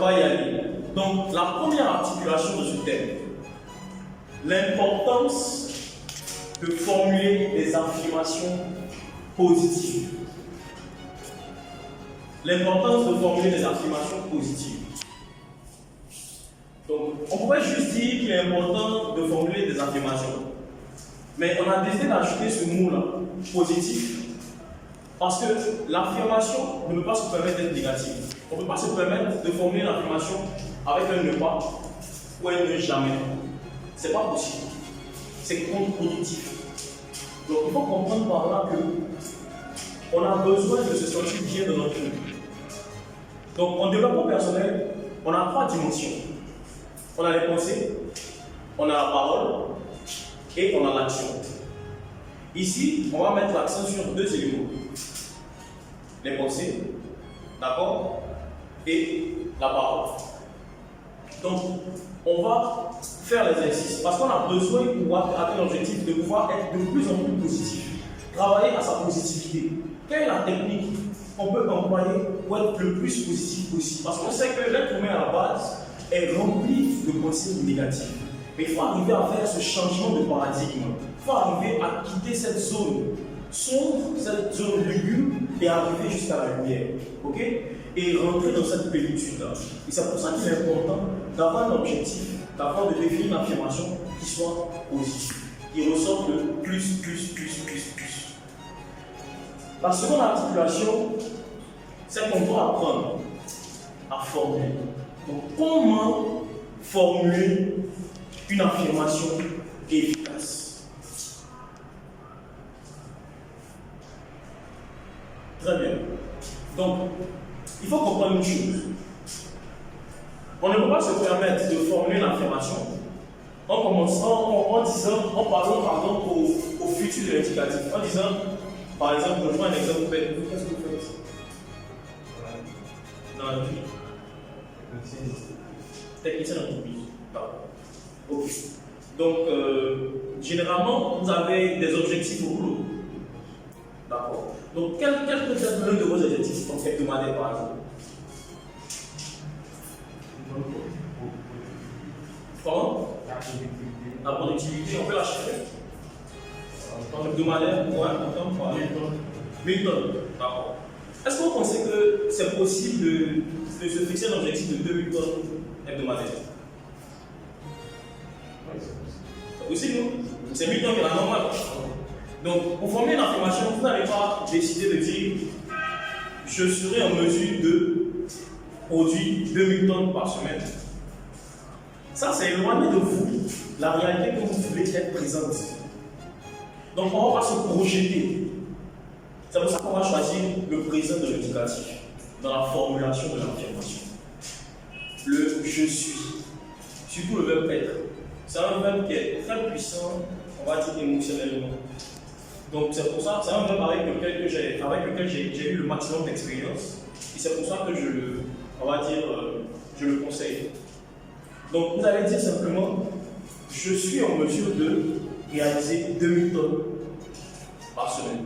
va y aller. Donc, la première articulation de ce thème, l'importance de formuler des affirmations positives. L'importance de formuler des affirmations positives. Donc, on pourrait juste dire qu'il est important de formuler des affirmations. Mais on a décidé d'ajouter ce mot-là, positif, parce que l'affirmation ne peut pas se permettre d'être négative. On ne peut pas se permettre de formuler l'affirmation avec un ne pas ou un ne jamais. Ce n'est pas possible. C'est contre-productif. Donc, il faut comprendre par là que on a besoin de se sentir bien dans notre vie. Donc, en développement personnel, on a 3 dimensions. On a les pensées, on a la parole et on a l'action. Ici, on va mettre l'accent sur 2 éléments. Les pensées, d'accord, et la parole. Donc, on va faire l'exercice parce qu'on a besoin pour atteindre l'objectif de pouvoir être de plus en plus positif. Travailler à sa positivité. Quelle est la technique qu'on peut employer pour être le plus positif possible? Parce qu'on sait que l'être humain à la base est rempli de pensées négatives. Mais il faut arriver à faire ce changement de paradigme. Il faut arriver à quitter cette zone sombre, cette zone lugubre et arriver jusqu'à la lumière. Ok? Et rentrer dans cette plénitude-là. Et c'est pour ça qu'il est important d'avoir un objectif, d'avoir de définir une affirmation qui soit positive, qui ressorte de plus. La seconde articulation, c'est qu'on doit apprendre à formuler. Donc, comment formuler une affirmation efficace? Très bien. Donc, il faut comprendre une chose. On ne peut pas se permettre de formuler une affirmation en commençant, en parlant au futur de l'indicatif, en disant, par exemple, je prends un exemple bête. Qu'est-ce que vous faites dans la vie? Technicien d'entreprise. Ok. Donc, généralement, vous avez des objectifs au boulot. D'accord. Donc, quel peut être l'un de vos objectifs en hebdomadaire, par exemple? Comment? La productivité, on peut la chercher. En hebdomadaire, pour un temps, par exemple. 1000 tonnes. D'accord. Est-ce que vous pensez que c'est possible de se fixer un objectif de 2000 tonnes hebdomadaires? C'est possible, non? C'est 1000 tonnes qui est la normale. Donc, pour former une affirmation, vous n'allez pas décider de dire je serai en mesure de produire 2000 tonnes par semaine. Ça, c'est éloigné de vous, la réalité que vous voulez être présente. Donc, on va pas se projeter. C'est pour ça qu'on va choisir le présent de l'indicatif dans la formulation de l'affirmation. Le je suis, surtout le verbe être. C'est un verbe qui est très puissant, on va dire émotionnellement. Donc c'est pour ça, c'est un verbe avec lequel j'ai eu le maximum d'expérience. Et c'est pour ça que je le conseille. Donc vous allez dire simplement, je suis en mesure de réaliser 2000 tonnes par semaine.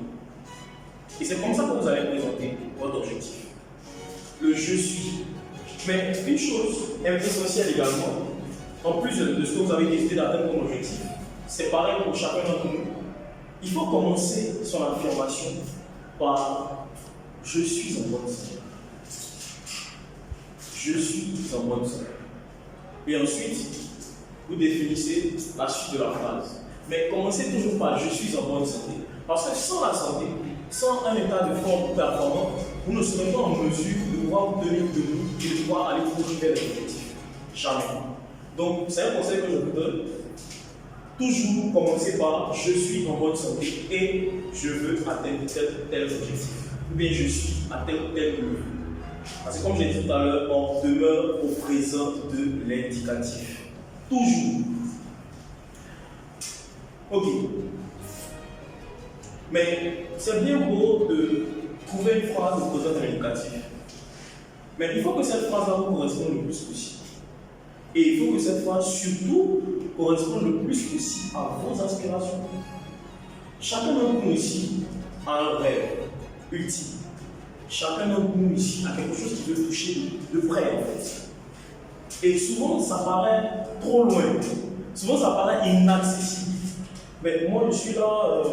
Et c'est comme ça que vous allez présenter votre objectif. Le je suis. Mais une chose essentielle également, en plus de ce que vous avez décidé d'atteindre comme objectif, c'est pareil pour chacun d'entre nous. Il faut commencer son affirmation par je suis en bonne santé. Je suis en bonne santé. Et ensuite, vous définissez la suite de la phrase. Mais commencez toujours par je suis en bonne santé. Parce que sans la santé, sans un état de forme performant, vous ne serez pas en mesure de pouvoir vous tenir debout et de pouvoir aller courir vers l'objectif. Jamais. Donc, c'est un conseil que je vous donne. Toujours commencer par je suis en bonne santé et je veux atteindre tel objectif. Ou bien je suis à tel ou tel niveau. Parce que comme j'ai dit tout à l'heure, on demeure au présent de l'indicatif. Toujours. Ok. Mais c'est bien beau de trouver une phrase au présent de l'indicatif. Mais il faut que cette phrase-là vous corresponde le plus possible. Et il faut que cette phrase, surtout, corresponde le plus possible à vos aspirations. Chacun d'entre nous ici a un rêve ultime. Chacun d'entre nous ici a quelque chose qui veut toucher de près, en fait. Et souvent, ça paraît trop loin. Souvent, ça paraît inaccessible. Mais moi, je suis là,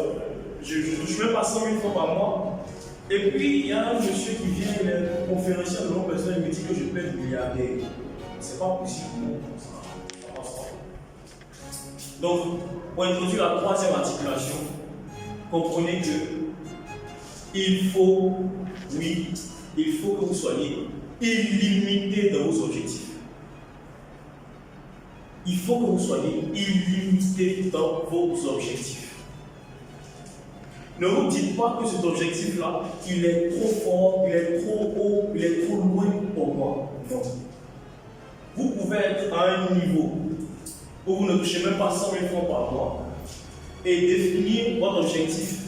je ne touche même pas 100 000 francs par mois. Et puis, il y a un monsieur qui vient, il est conférencier de mon personnel, il me dit que je peux être milliardaire. C'est pas possible, non, ça passe pas. Donc, pour introduire la troisième articulation, comprenez que il faut que vous soyez illimité dans vos objectifs. Il faut que vous soyez illimité dans vos objectifs. Ne vous dites pas que cet objectif-là, il est trop fort, il est trop haut, il est trop loin pour moi. Non. Vous pouvez être à un niveau où vous ne touchez même pas 100 000 francs par mois et définir votre objectif,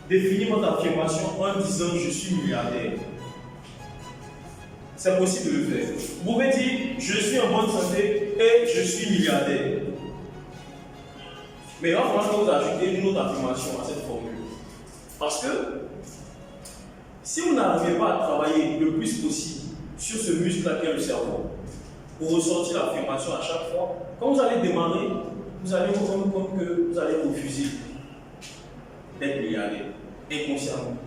définir votre affirmation en disant je suis milliardaire. C'est possible de le faire. Vous pouvez dire je suis en bonne santé et je suis milliardaire. Mais il va falloir que vous ajoutez une autre affirmation à cette formule. Parce que si vous n'arrivez pas à travailler le plus possible sur ce muscle qu'est le cerveau, pour ressortir l'affirmation à chaque fois, quand vous allez démarrer, vous allez vous rendre compte que vous allez refuser d'être milliardaire, inconsciemment.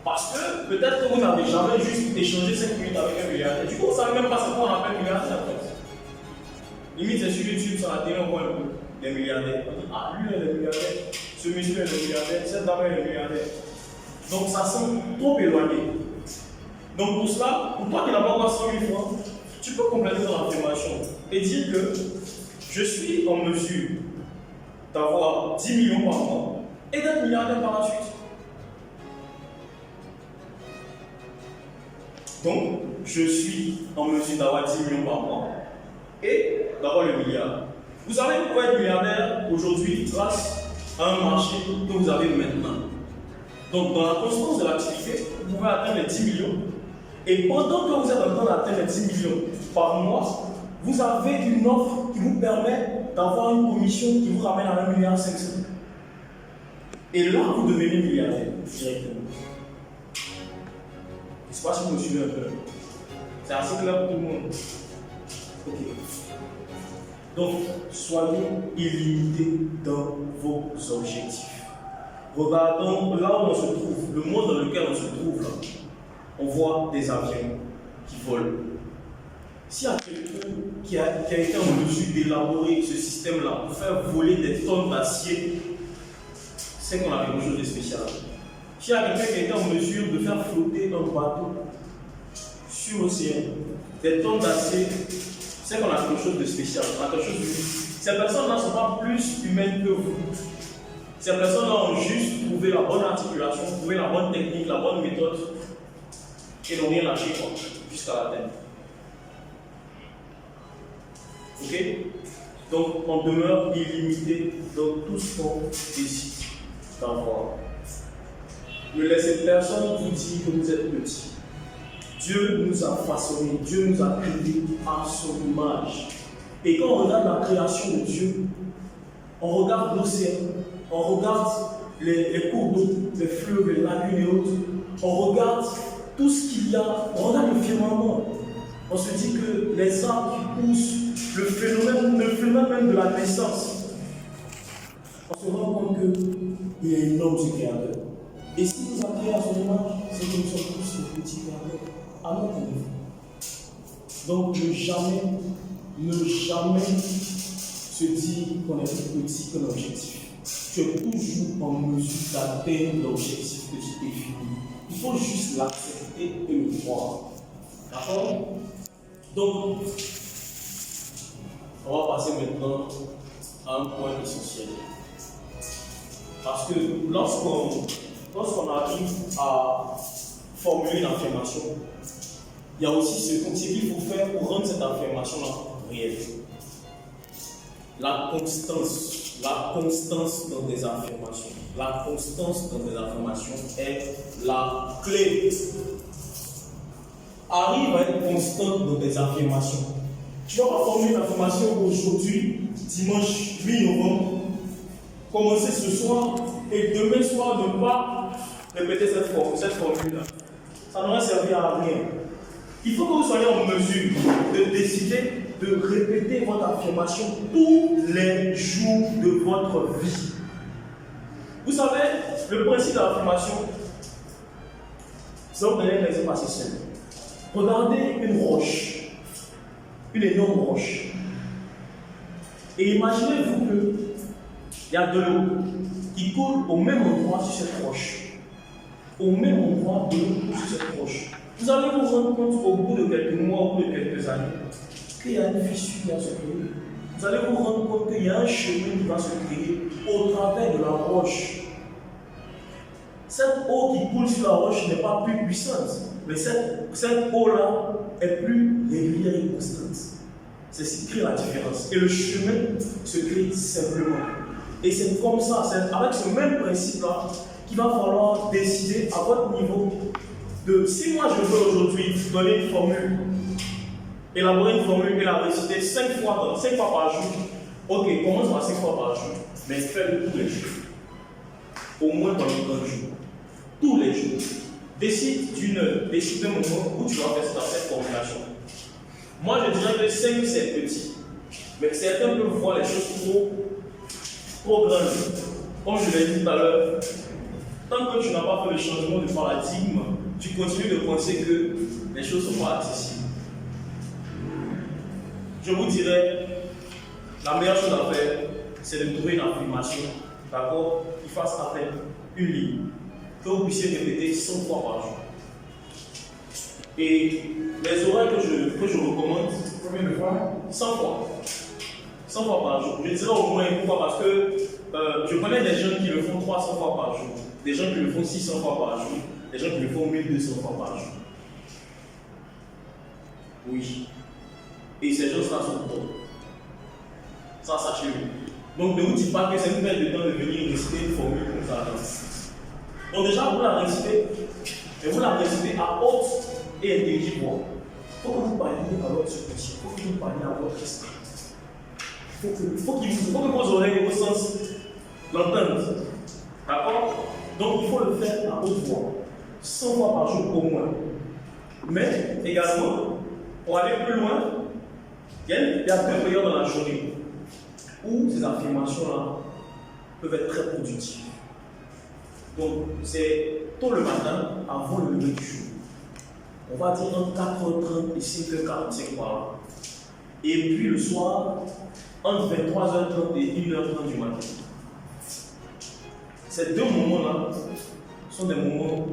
Parce que peut-être que vous n'avez jamais juste échangé 5 minutes avec un milliardaire. Du coup, vous ne savez même pas ce qu'on appelle milliardaire en fait. Limite, c'est sur YouTube, sur la télé, on voit un peu des milliardaires. On dit, ah, lui, il est le milliardaire, ce monsieur est le milliardaire, cette dame est le milliardaire. Donc, ça semble trop éloigné. Donc, pour cela, pour toi qui n'as pas encore 100 000 francs, tu peux compléter ton affirmation et dire que je suis en mesure d'avoir 10 millions par mois et d'être milliardaire par la suite. Donc, je suis en mesure d'avoir 10 millions par mois et d'avoir le milliard. Vous savez pourquoi être milliardaire aujourd'hui grâce à un marché que vous avez maintenant. Donc, dans la constance de l'activité, vous pouvez atteindre les 10 millions. Et pendant que vous êtes en train d'atteindre les 10 millions par mois, vous avez une offre qui vous permet d'avoir une commission qui vous ramène à 1,5 milliard. Et là, vous devenez milliardaire directement. Je ne sais pas si vous me suivez un peu. C'est assez clair pour tout le monde. Ok. Donc, soyez illimité dans vos objectifs. Regardons là où on se trouve, le monde dans lequel on se trouve là. On voit des avions qui volent. S'il y a quelqu'un qui a été en mesure d'élaborer ce système-là pour faire voler des tonnes d'acier, c'est qu'on a quelque chose de spécial. S'il y a quelqu'un qui a été en mesure de faire flotter un bateau sur l'océan, des tonnes d'acier, c'est qu'on a quelque chose de spécial, on a quelque chose de unique. Ces personnes-là ne sont pas plus humaines que vous. Ces personnes-là ont juste trouvé la bonne articulation, trouvé la bonne technique, la bonne méthode, et n'ont rien lâché jusqu'à la terre. Ok? Donc, on demeure illimité dans tout ce qu'on décide d'avoir. Ne laissez personne vous dire que vous êtes petit. Dieu nous a façonnés, Dieu nous a créés à son image. Et quand on regarde la création de Dieu, on regarde l'océan, on regarde les cours d'eau, les fleuves, les lagunes et autres, on regarde tout ce qu'il y a, on regarde le firmament. On se dit que les arbres qui poussent, le phénomène même de la naissance, on se rend compte qu'il est énorme ce créateur. Et si nous a créé à son image, c'est que nous sommes tous des petits créateurs à notre niveau. Donc ne jamais se dire qu'on est plus petit que l'objectif. Tu es toujours en mesure d'atteindre l'objectif que tu définis. Il faut juste l'accepter et le voir. D'accord? Donc, on va passer maintenant à un point essentiel. Parce que lorsqu'on arrive à formuler une affirmation, il y a aussi ce qu'il faut faire pour rendre cette affirmation-là réelle. La constance dans des affirmations. La constance dans des affirmations est la clé. Arrive à être constante dans des affirmations. Tu ne vas pas formuler une affirmation aujourd'hui, dimanche 8 novembre, commencer ce soir et demain soir ne pas répéter cette formule-là. Ça n'aurait servi à rien. Il faut que vous soyez en mesure de décider de répéter votre affirmation tous les jours de votre vie. Vous savez, le principe de l'affirmation, ça vous donner un exemple assez simple. Regardez une roche, une énorme roche. Et imaginez-vous qu'il y a de l'eau qui coule au même endroit sur cette roche. Au même endroit de l'eau coule sur cette roche. Vous allez vous rendre compte au bout de quelques mois, au bout de quelques années, qu'il y a une fissure qui va se créer. Vous allez vous rendre compte qu'il y a un chemin qui va se créer au travers de la roche. Cette eau qui coule sur la roche n'est pas plus puissante, mais cette eau-là est plus régulière et constante. C'est ce qui crée la différence. Et le chemin se crée simplement. Et c'est comme ça, c'est avec ce même principe-là qu'il va falloir décider à votre niveau de si moi je veux aujourd'hui donner une formule, élaborer une formule et la réciter 5 fois par jour. Ok, commence par 5 fois par jour, mais fais-le tous les jours. Au moins pendant 30 jours. Tous les jours. Décide d'une heure, décide d'un moment où tu vas faire cette formulation. Moi je dirais que 5 c'est petit, mais certains peuvent voir les choses trop grandes. Comme je l'ai dit tout à l'heure, tant que tu n'as pas fait le changement de paradigme, tu continues de penser que les choses ne sont pas accessibles. Je vous dirais, la meilleure chose à faire, c'est de trouver une affirmation, d'accord, qui fasse à peine une ligne, que vous puissiez répéter 100 fois par jour. Et les horaires que je recommande, combien de fois? 100 fois. 100 fois par jour. Je dirais au moins pourquoi, parce que je connais des gens qui le font 300 fois par jour, des gens qui le font 600 fois par jour, des gens qui le font 1200 fois par jour. Oui. Et ces gens-là sont bons. Ça, sachez-le. Donc ne vous dites pas que c'est une perte de temps de venir réciter une formule comme ça. Donc déjà, vous la récitez, et vous la récitez à haute et intelligible voix. Il faut que vous parliez à votre subconscient, il faut que vous parliez à votre esprit. Il faut que vos oreilles et vos sens l'entendent. D'accord? Donc il faut le faire à haute voix, 100 fois par jour au moins. Mais également, pour aller plus loin, il y a 2 périodes dans la journée où ces affirmations-là peuvent être très productives. Donc c'est tôt le matin, avant le lever du jour. On va dire entre 4h30 et 5h45 par là. Et puis le soir, entre 23h30 et 1h30 du matin. Ces 2 moments-là sont des moments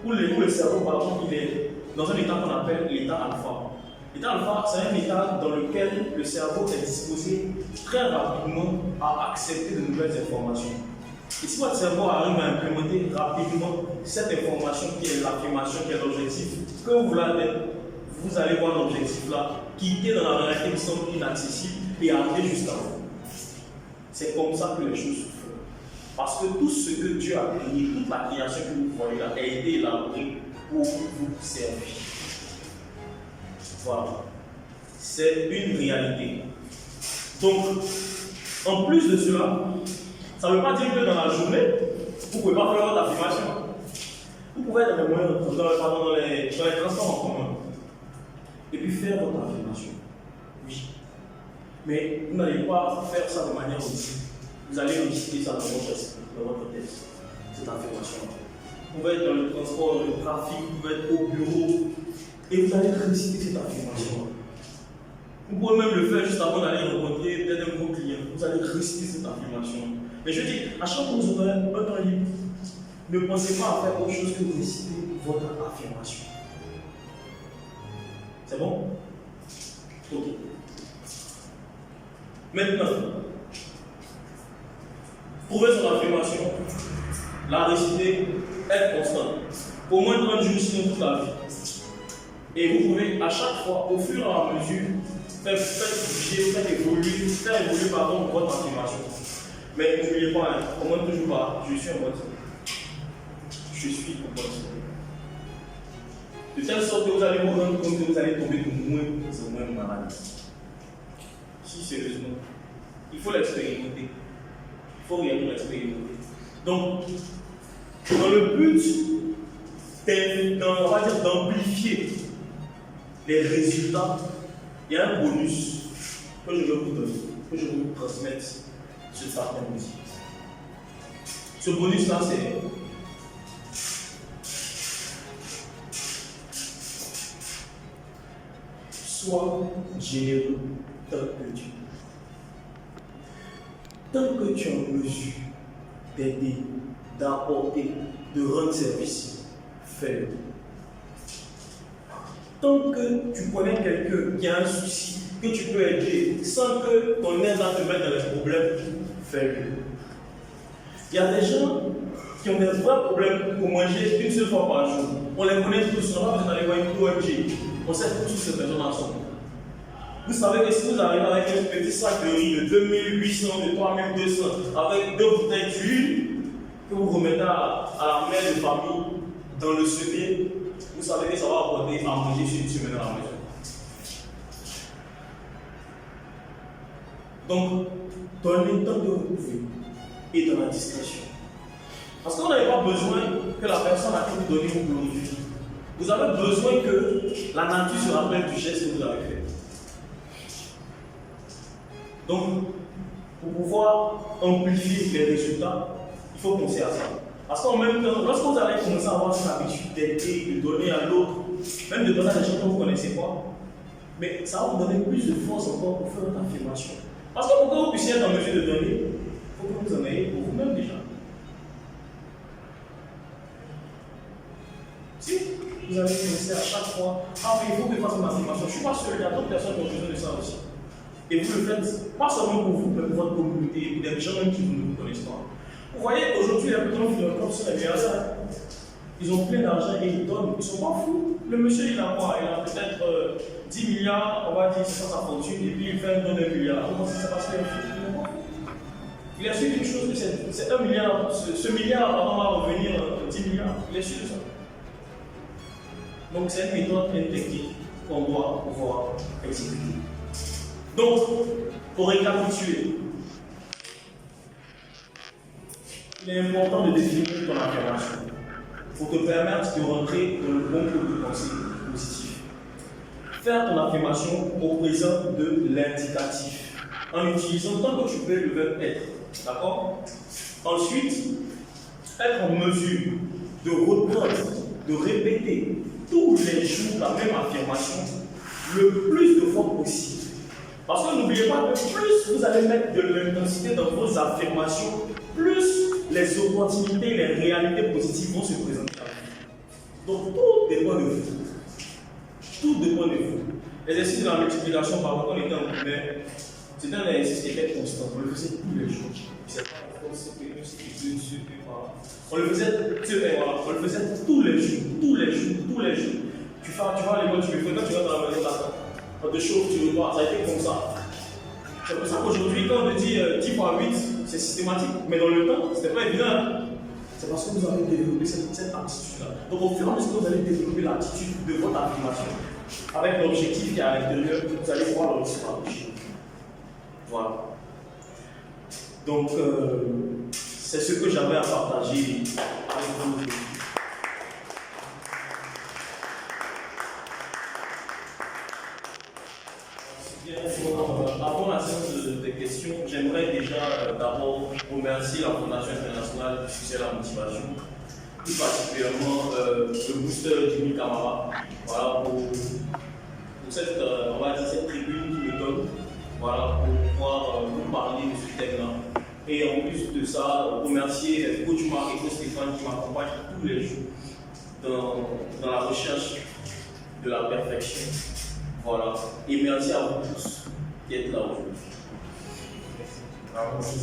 où le cerveau, par exemple, il est dans un état qu'on appelle l'état alpha. L'état alpha, c'est un état dans lequel le cerveau est disposé très rapidement à accepter de nouvelles informations. Et si votre cerveau arrive à implémenter rapidement cette information qui est l'affirmation, qui est l'objectif, que vous allez voir l'objectif là, qui est dans la réalité qui semble inaccessible et arriver jusqu'à vous. C'est comme ça que les choses se font. Parce que tout ce que Dieu a créé, toute la création que vous voyez là, a été élaborée pour vous servir. Voilà. C'est une réalité. Donc, en plus de cela, ça ne veut pas dire que dans la journée, vous ne pouvez pas faire votre affirmation. Vous pouvez être dans les transports en commun et puis faire votre affirmation. Oui. Mais vous n'allez pas faire ça de manière audible. Vous allez réciter ça dans votre tête, cette affirmation-là. Vous pouvez être dans le transport, dans le trafic, vous pouvez être au bureau et vous allez réciter cette affirmation-là. Vous pouvez même le faire juste avant d'aller rencontrer peut-être un bon client. Vous allez réciter cette affirmation. Mais je dis, à chaque fois que vous aurez un temps libre, ne pensez pas à faire autre chose que réciter votre affirmation. C'est bon? Ok. Maintenant, trouver son affirmation, la réciter, être constant. Au moins 30 jours, sinon toute la vie. Et vous pouvez à chaque fois, au fur et à mesure, faire évoluer votre affirmation. Mais n'oubliez pas, au moins toujours pas, je suis en mode. Je suis en mode. De telle sorte que vous allez vous rendre compte que vous allez tomber de moins en moins malade. Si sérieusement, il faut l'expérimenter. Il faut réellement l'expérimenter. Donc, dans le but d'amplifier les résultats, il y a un bonus que je veux vous donner, que je veux vous transmettre sur cet après-midi. Ce bonus-là, c'est sois généreux tant que tu peux. Tant que tu es en mesure d'aider, d'apporter, de rendre service, fais-le. Tant que tu connais quelqu'un qui a un souci, que tu peux aider, sans que ton aide va te mettre dans les problèmes, fais-le. Il y a des gens qui ont des vrais problèmes pour manger une seule fois par jour. On les connaît tous, on n'a pas besoin d'aller voir une ONG. On sait tous ces personnes-là sont. Vous savez que si vous arrivez avec un petit sac de riz de 2800, de 3200, avec 2 bouteilles d'huile, que vous remettez à la mère de famille dans le semier, vous savez que ça va apporter à manger sur une semaine à la maison. Donc, donnez tant que vous pouvez et dans la discrétion. Parce qu'on n'avez pas besoin que la personne à qui vous donnez vous glorifie. Vous avez besoin que la nature se rappelle du geste que vous avez fait. Donc, pour pouvoir amplifier les résultats, il faut penser à ça. Parce qu'en même temps, lorsque vous allez commencer à avoir cette habitude d'aider, de donner à l'autre, même de donner à des gens que vous ne connaissez pas, mais ça va vous donner plus de force encore pour faire votre affirmation. Parce que pour que vous puissiez être en mesure de donner, il faut que vous en ayez pour vous-même déjà. Si vous allez commencer à chaque fois, mais il faut que je fasse une affirmation. Je ne suis pas sûr, il y a d'autres personnes qui ont besoin de ça aussi. Et vous le faites, pas seulement pour vous, mais pour votre communauté et pour des gens même qui ne vous connaissent pas. Vous voyez, aujourd'hui, les plus grands philanthropes sont les milliardaires. Ils ont plein d'argent et ils donnent. Ils ne sont pas fous. Le monsieur, il a quoi? Il a peut-être 10 milliards, on va dire, c'est ça sa fortune, et puis il fait un don d'un milliard. Comment ça se passe? Il a su une chose, que c'est 1 milliard, ce milliard va revenir 10 milliards. Il est sûr de ça. Donc c'est une méthode, une technique qu'on doit pouvoir exécuter. Donc, pour récapituler, il est important de définir ton affirmation pour te permettre de rentrer dans le bon groupe de pensée positif. Faire ton affirmation au présent de l'indicatif en utilisant tant que tu peux le verbe être. D'accord? Ensuite, être en mesure de reprendre, de répéter tous les jours la même affirmation le plus de fois possible. Parce que n'oubliez pas que plus vous allez mettre de l'intensité dans vos affirmations, plus les opportunités, les réalités positives vont se présenter à vous. Donc tout dépend de vous. Tout dépend de vous. L'exercice de la multiplication, par contre, on était en primaire, c'était un exercice qui était constant. On le faisait tous les jours. On le faisait tous les jours, tous les jours, tous les jours. Tu vas à l'école, tu le fais, quand tu vas dans la maison, quand tu chauffes, tu le vois, ça a été comme ça. C'est pour ça qu'aujourd'hui, quand on te dit 10 fois 8, c'est systématique, mais dans le temps, ce n'était pas évident. C'est parce que vous avez développé cette aptitude-là. Donc, au fur et à mesure que vous allez développer l'attitude de votre affirmation, avec l'objectif qui est à l'intérieur, vous allez voir le résultat. Voilà. Donc, c'est ce que j'avais à partager avec vous. Avant la séance des questions, j'aimerais déjà d'abord remercier la Fondation internationale du succès de la motivation, plus particulièrement le booster Jimmy Camara, voilà, pour cette, on va dire, cette tribune qui me donne, voilà, pour pouvoir vous parler de ce thème-là. Et en plus de ça, remercier coach Marc et coach Stéphane qui m'accompagnent tous les jours dans la recherche de la perfection. Voilà. Et merci à vous tous qui êtes là aujourd'hui. Merci.